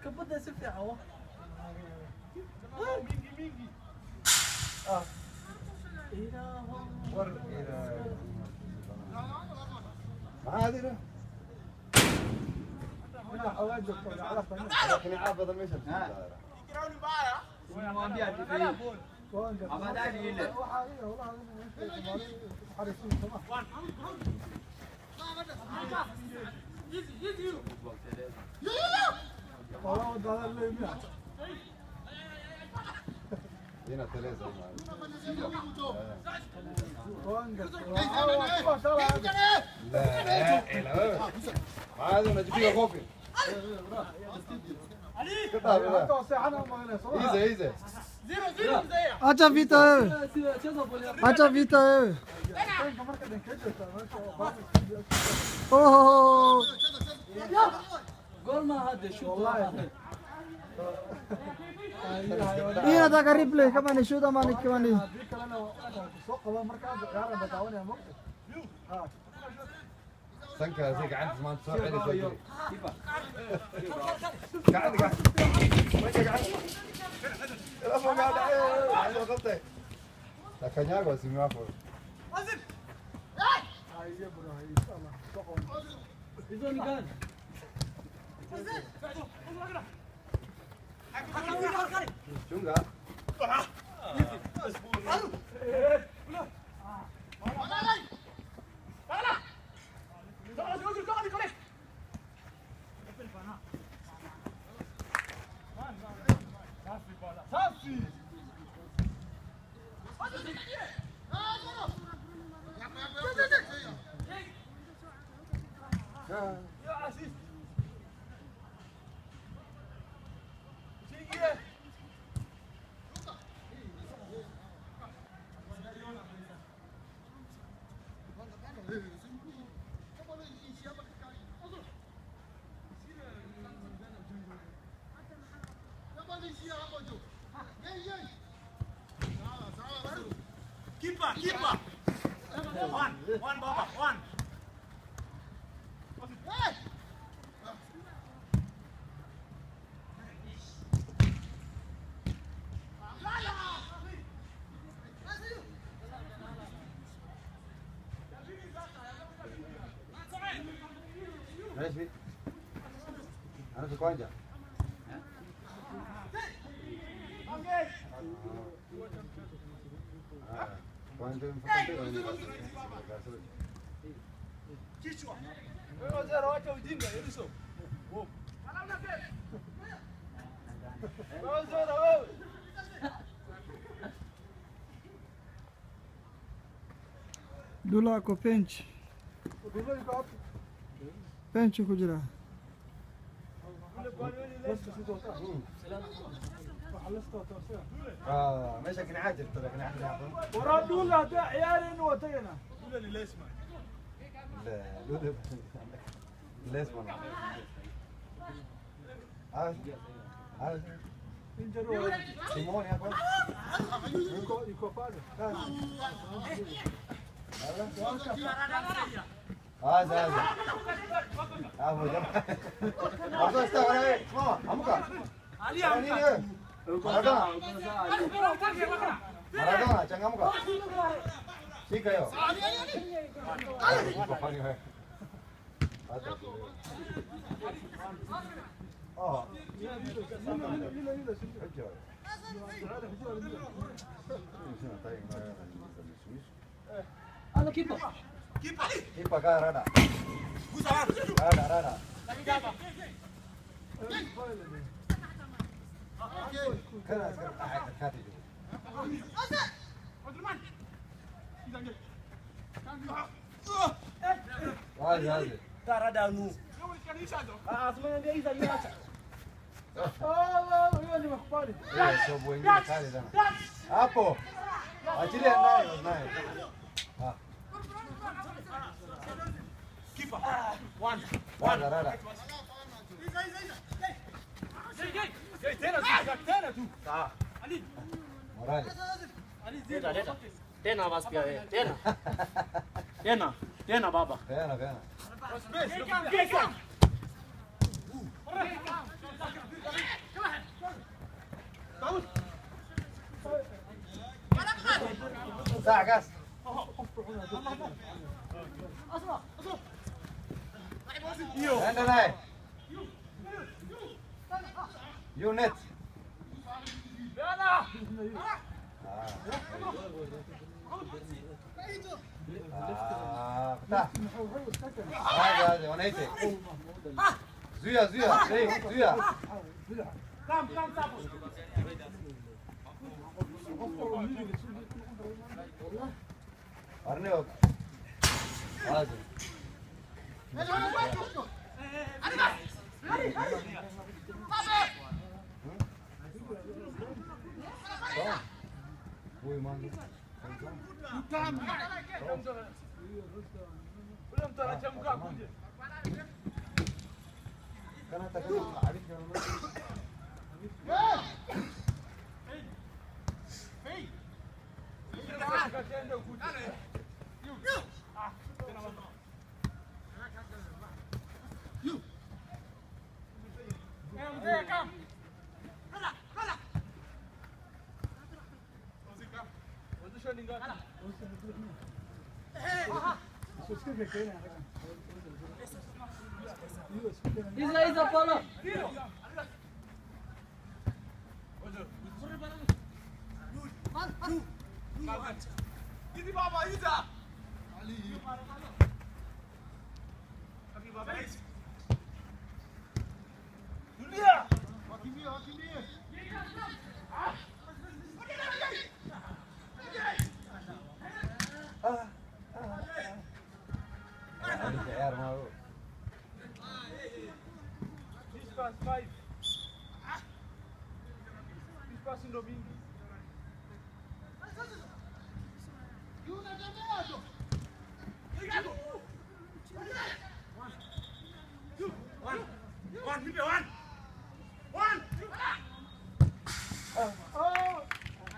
كبدنا سفيع هو هذه لكن عابد المشهد يقرأوني معايا وما بيعرف أبدا ليه هنا ثلاثة لا هذا نجيبه كوفي إيزا अच्छा बीता है अच्छा बीता है ओह قول ما هذا شو والله ini ada karib leh kemana shoot sama nih kemana سنكر زي قاعد زمان تصور عليه زي قاعد الأفهم قاعد عليه غلطة لكن يا قوس ميافو شونغا Keeper. One, Baba, one. ماشي أنا في كوانجا كوانجا Kichwa. Wewe zero wacha ujinga Eliso. Wewe zero wewe. dula ko bench bench kujira ماشي كنا عاجل ترى كنا عاجل ورا دولا ده عيالين وتينا دولا اللي اسمه لا دولا لا اسمه سيمون يا اخوان يكو فاضي هذا ابو جمال ابو استوى ماما عمك علي Maradona, changamka. Shika hiyo. Kufanya wewe. Hata. هذا كيبر Kipa kaa rada. Rada. كذا كاتي هذه Tara danu. Asma ndio hizo niacha. hiyo ni makubali sio wengine kale sana hapo achilia nayo Keeper. One. rada Tena tu. morale Ali zero. Tena basi pia wewe. Tena. Tena. Tena baba. Pena, pena. ساعة قاس. هنا لاي. يونت. فتح. هذا ونيتي. زويا زويا زويا. أرنيوك. هذا. Ui mano. Karena tadi Arif yang Isa pala. Ini baba Isa. Kaki baba Isa. Dunia. Hakimia, hakimia. ada PR mau. This past 5. This past in domingo.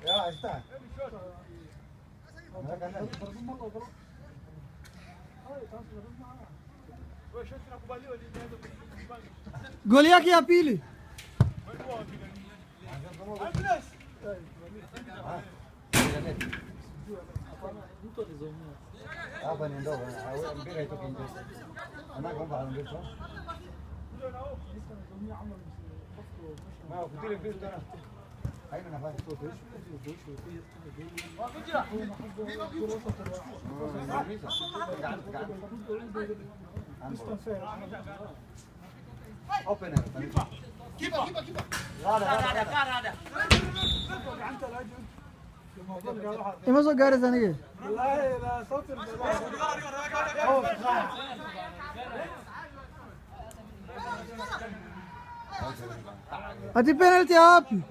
Ya, está. قول ياك يا بيلي. Apa nih dong? Awak ambil itu kinjo. Anak kamu bahan ambil so? Mau kutil ambil tu na. Ayo na bahan. Open it. Kipa. Ada. إما زو قاري ثانية. والله لا صوت هاتي بينالتي يا أبي.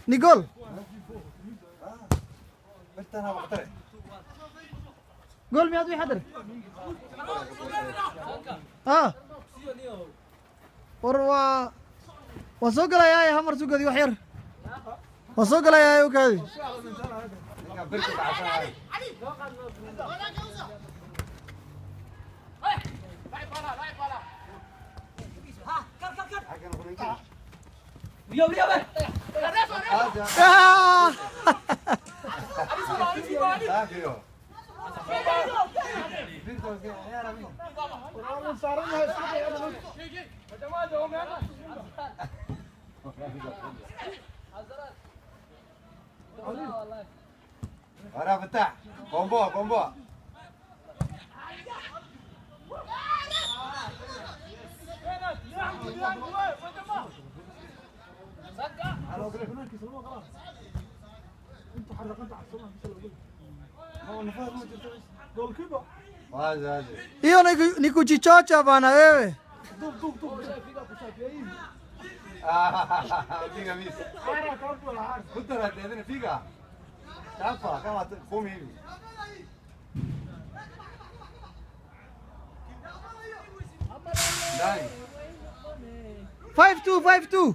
نيجول. قول مياد ويحضر. وسوق لا يا همر سوق دي وحير. وسوق لا يا وكذي. Ora betah. Combo. Hiyo ni kujichocha bana wewe. Piga misi. Kutara tena piga. Tapa kama kumi hivi. Ndani. 5-2 5-2.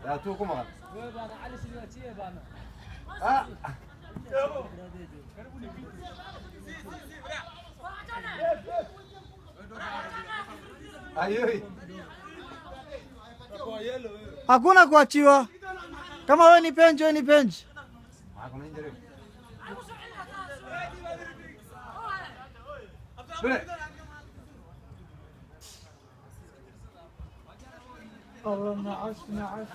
Ya tu kuma. Wewe bana Ali siniachie bana. Ah. Ayoi. Hakuna kuachiwa. Kama wewe ni penji, wewe ni penji. Hakuna injury. Bure. الله نعس نعس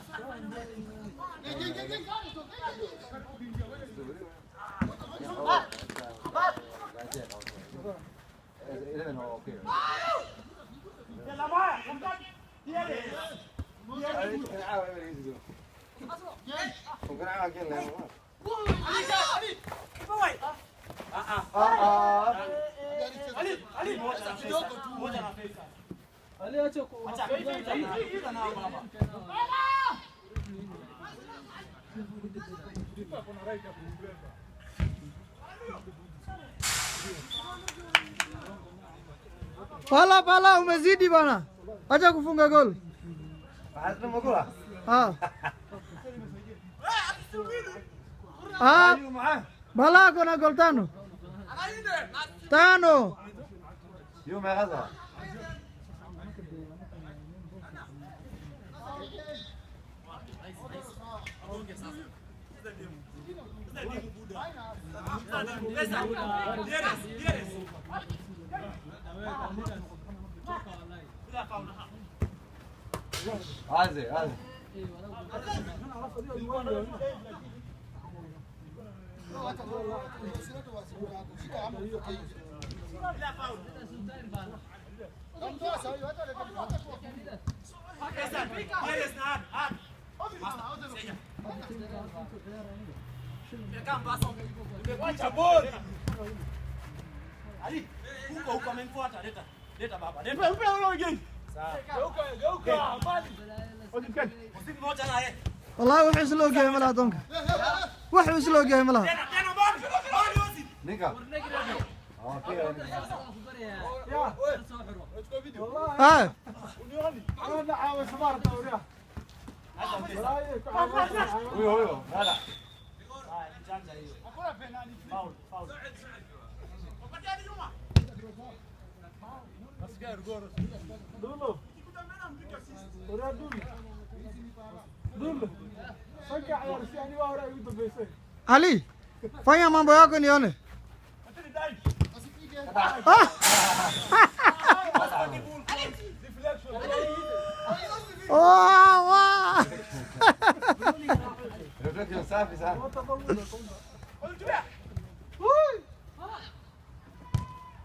Ali acha kuacha nao baba. Pala umezidi bana. Acha kufunga gol. Hata mkula. Ah. Ah. Bala kona gol tano. Tano. Yum ya gaza. Aze. Ali, huko amenifuata, leta baba. Leta huyo wengine. Sawa. Geuka, mbali. Usiku moja na yeye. Wallahi wuxuu isla ogyahay malaha doonka. Wuxuu isla ogyahay malaha. Tena mbali. Nika. Okay. Ah. انا عاوز سمارة دوريها Huyo. Nada. Ali, fanya mambo yako nione. Wow. Reflexion safi sana.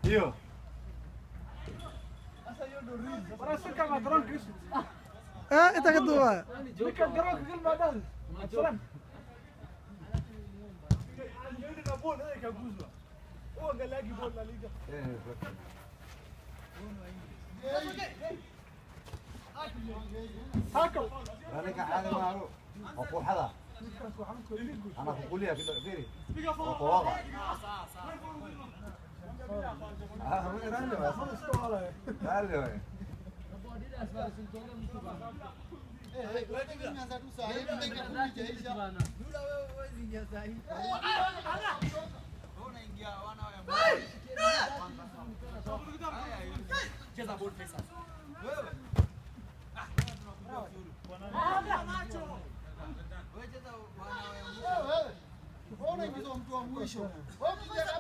Hiyo. Ita kedua. Nika hali maarufu. Wako hada. Anakukulia kidogo vile. Wako waga. Mimi ndio basi. Dale wewe. Cheza ball pesa. Wewe cheza bwana wewe. Wewe unaingiza mtu wa mwisho. Wewe